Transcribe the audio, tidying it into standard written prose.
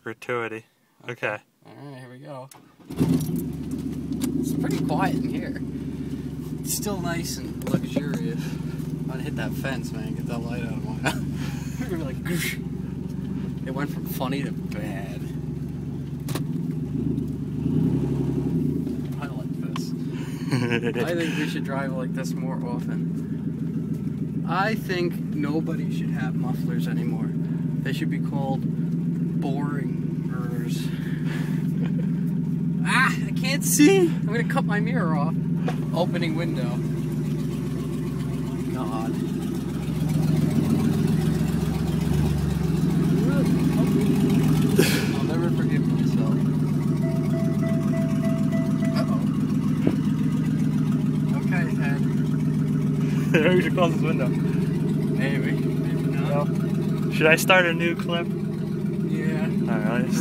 Gratuity. Okay. Alright, here we go. It's pretty quiet in here. It's still nice and luxurious. I'm gonna hit that fence, man. Get that light out of my eye. Like, it went from funny to bad. I like this. I think we should drive like this more often. I think nobody should have mufflers anymore. They should be called boring-ers. Ah, I can't see. I'm gonna cut my mirror off. Opening window. God. I'll never forgive myself. Uh-oh. Okay, Ted. Maybe we should close this window. Maybe. Maybe not. Well, should I start a new clip? Yeah. Alright,